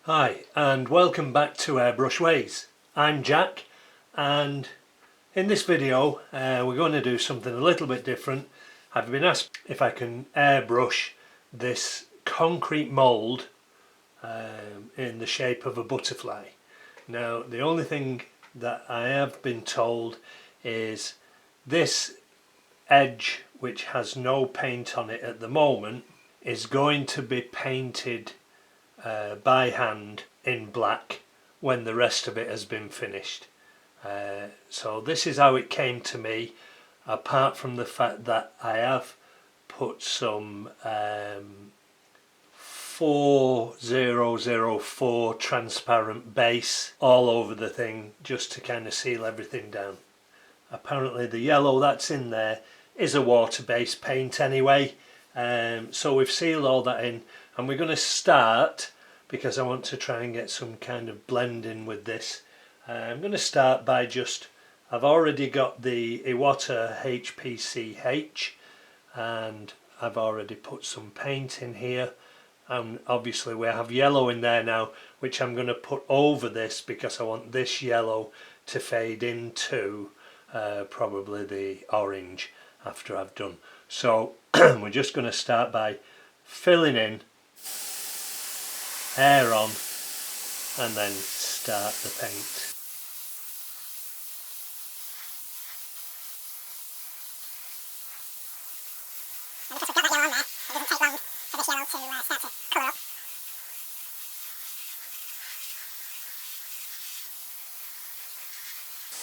Hi and welcome back to Airbrush Ways. I'm Jack, and in this video we're going to do something a little bit different. I've been asked if I can airbrush this concrete mould in the shape of a butterfly. Now the only thing that I have been told is this edge, which has no paint on it at the moment, is going to be painted by hand in black when the rest of it has been finished. So this is how it came to me, apart from the fact that I have put some 4004 transparent base all over the thing just to kind of seal everything down. Apparently the yellow that's in there is a water-based paint anyway, so we've sealed all that in, and we're going to start, because I want to try and get some kind of blending with this. I'm going to start by I've already got the Iwata HPCH and I've already put some paint in here, and obviously we have yellow in there now, which I'm going to put over this because I want this yellow to fade into probably the orange after I've done. So we're just going to start by filling in, air on, and then start the paint.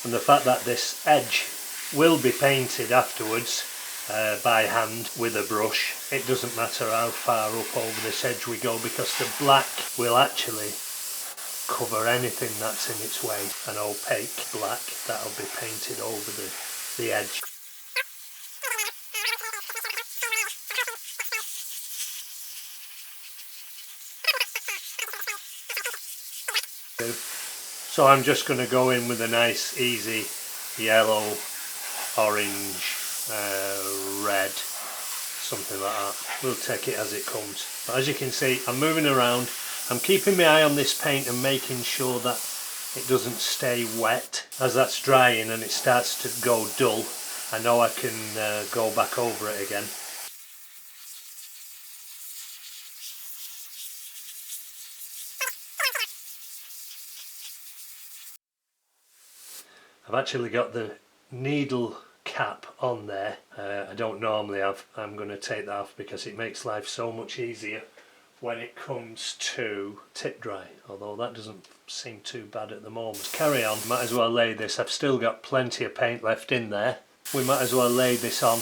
And the fact that this edge will be painted afterwards by hand with a brush, it doesn't matter how far up over this edge we go, because the black will actually cover anything that's in its way. An opaque black that'll be painted over the edge. So I'm just going to go in with a nice easy yellow, orange, red, something like that. We'll take it as it comes. But as you can see, I'm moving around. I'm keeping my eye on this paint and making sure that it doesn't stay wet. As that's drying and it starts to go dull, I know I can go back over it again. I've actually got the needle cap on there. I don't normally have. I'm going to take that off because it makes life so much easier when it comes to tip dry, although that doesn't seem too bad at the moment. Carry on, might as well lay this. I've still got plenty of paint left in there. We might as well lay this on.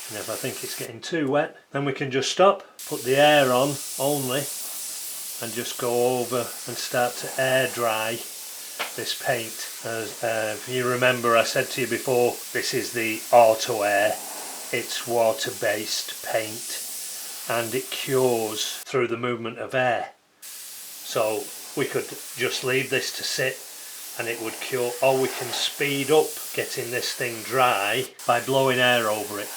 And if I think it's getting too wet, then we can just stop, put the air on only, and just go over and start to air dry this paint. If you remember, I said to you before, this is the auto air. It's water based paint and it cures through the movement of air. So we could just leave this to sit and it would cure, or we can speed up getting this thing dry by blowing air over it.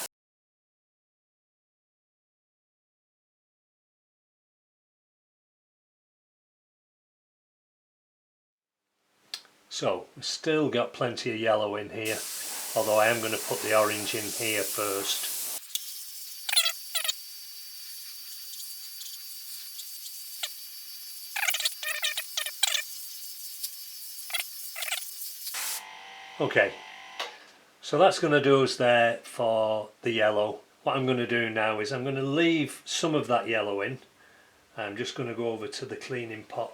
So we've still got plenty of yellow in here, although I am going to put the orange in here first. Okay, so that's going to do us there for the yellow. What I'm going to do now is I'm going to leave some of that yellow in. I'm just going to go over to the cleaning pot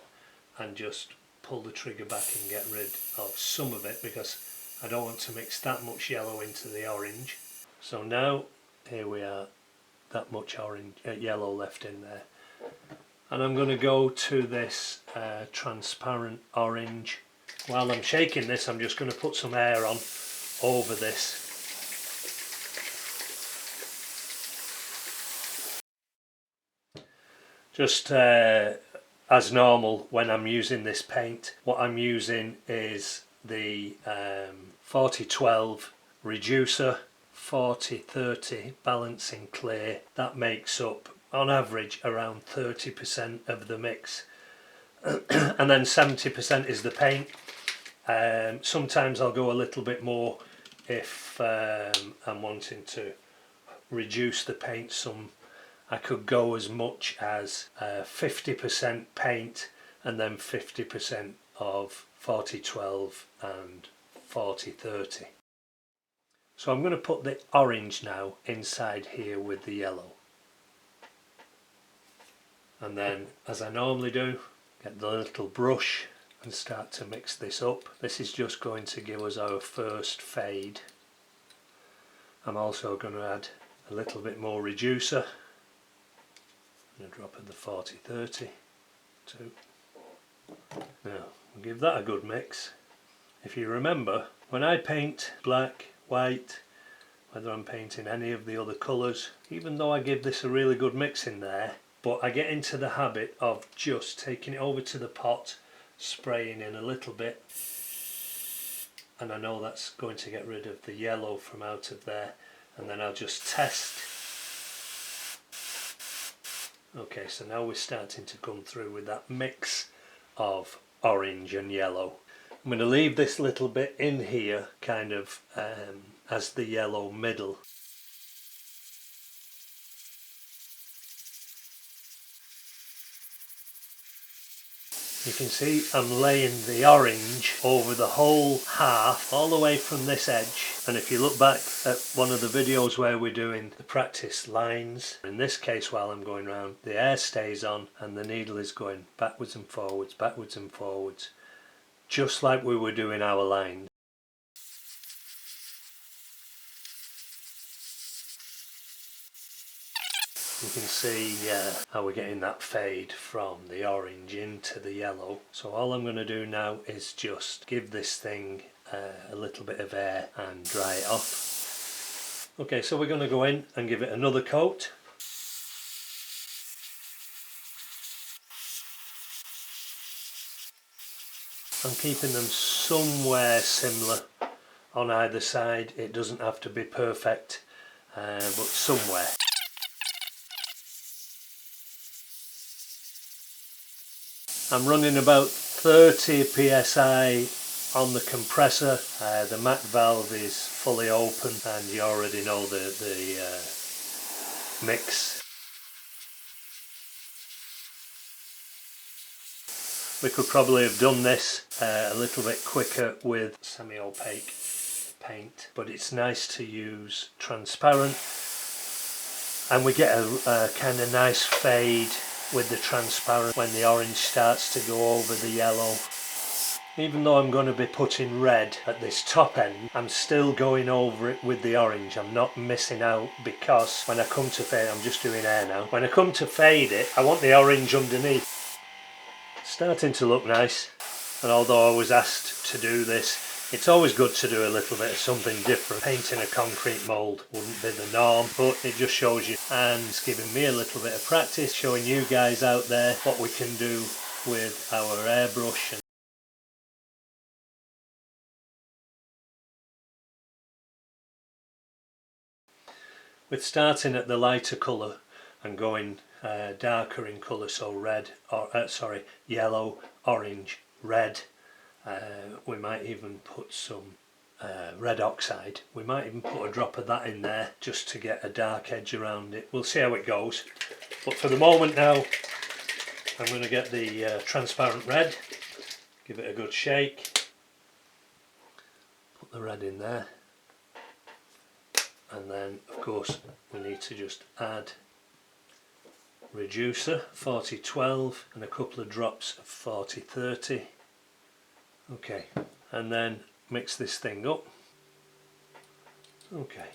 and just pull the trigger back and get rid of some of it, because I don't want to mix that much yellow into the orange. So now here we are, that much orange, yellow left in there, and I'm going to go to this transparent orange. While I'm shaking this, I'm just going to put some air on over this. Just as normal when I'm using this paint, what I'm using is the 40-12 reducer, 40-30 balancing clay. That makes up on average around 30% of the mix. And then 70% is the paint. Sometimes I'll go a little bit more if I'm wanting to reduce the paint some. I could go as much as 50% paint and then 50% of 40-12 and 40-30. So I'm going to put the orange now inside here with the yellow. And then, as I normally do, get the little brush and start to mix this up. This is just going to give us our first fade. I'm also going to add a little bit more reducer. And a drop of the 40-30 too. Now, we'll give that a good mix. If you remember, when I paint black, white, whether I'm painting any of the other colours, even though I give this a really good mix in there, but I get into the habit of just taking it over to the pot, spraying in a little bit, and I know that's going to get rid of the yellow from out of there, and then I'll just test. Okay, so now we're starting to come through with that mix of orange and yellow. I'm going to leave this little bit in here kind of as the yellow middle. You can see I'm laying the orange over the whole half, all the way from this edge. And if you look back at one of the videos where we're doing the practice lines, in this case while I'm going round, the air stays on and the needle is going backwards and forwards, just like we were doing our lines. You can see how we're getting that fade from the orange into the yellow. So all I'm going to do now is just give this thing a little bit of air and dry it off. Okay, so we're going to go in and give it another coat. I'm keeping them somewhere similar on either side. It doesn't have to be perfect, but somewhere. I'm running about 30 psi on the compressor. The MAC valve is fully open and you already know the mix. We could probably have done this a little bit quicker with semi-opaque paint, but it's nice to use transparent, and we get a kind of nice fade with the transparent when the orange starts to go over the yellow. Even though I'm going to be putting red at this top end, I'm still going over it with the orange. I'm not missing out, because when I come to fade, I'm just doing air now, when I come to fade it, I want the orange underneath. Starting to look nice, and although I was asked to do this, it's always good to do a little bit of something different. Painting a concrete mould wouldn't be the norm, but it just shows you, and it's giving me a little bit of practice, showing you guys out there what we can do with our airbrush. With starting at the lighter colour and going darker in colour, so red, or yellow, orange, red. We might even put some red oxide. We might even put a drop of that in there just to get a dark edge around it. We'll see how it goes. But for the moment now, I'm going to get the transparent red, give it a good shake, put the red in there, and then of course we need to just add reducer 40-12 and a couple of drops of 40-30. Okay, and then mix this thing up. Okay.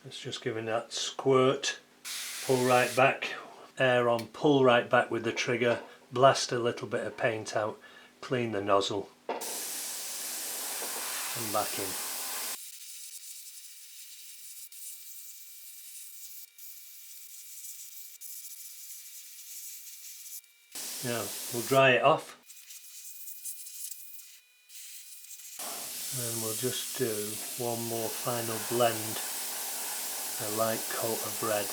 It's just giving that squirt, pull right back, air on, pull right back with the trigger, blast a little bit of paint out, clean the nozzle, and back in. Now we'll dry it off and we'll just do one more final blend, a light coat of red.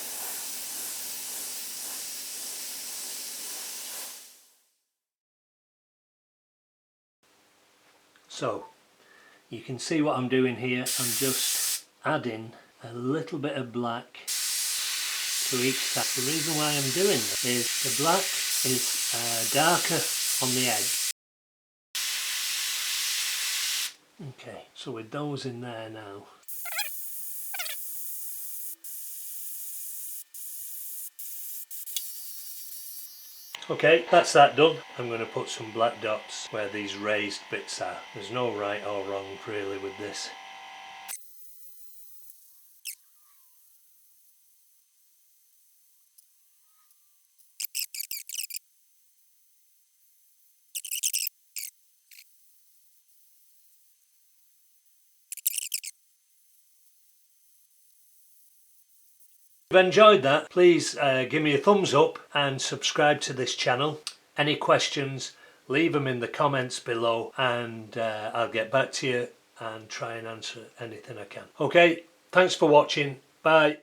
So you can see what I'm doing here. I'm just adding a little bit of black to each side. The reason why I'm doing this is the black is darker on the edge. Okay, so with those in there now, okay, that's that done. I'm going to put some black dots where these raised bits are. There's no right or wrong really with this. If you've enjoyed that, please give me a thumbs up and subscribe to this channel. Any questions, leave them in the comments below and I'll get back to you and try and answer anything I can. Okay, thanks for watching. Bye.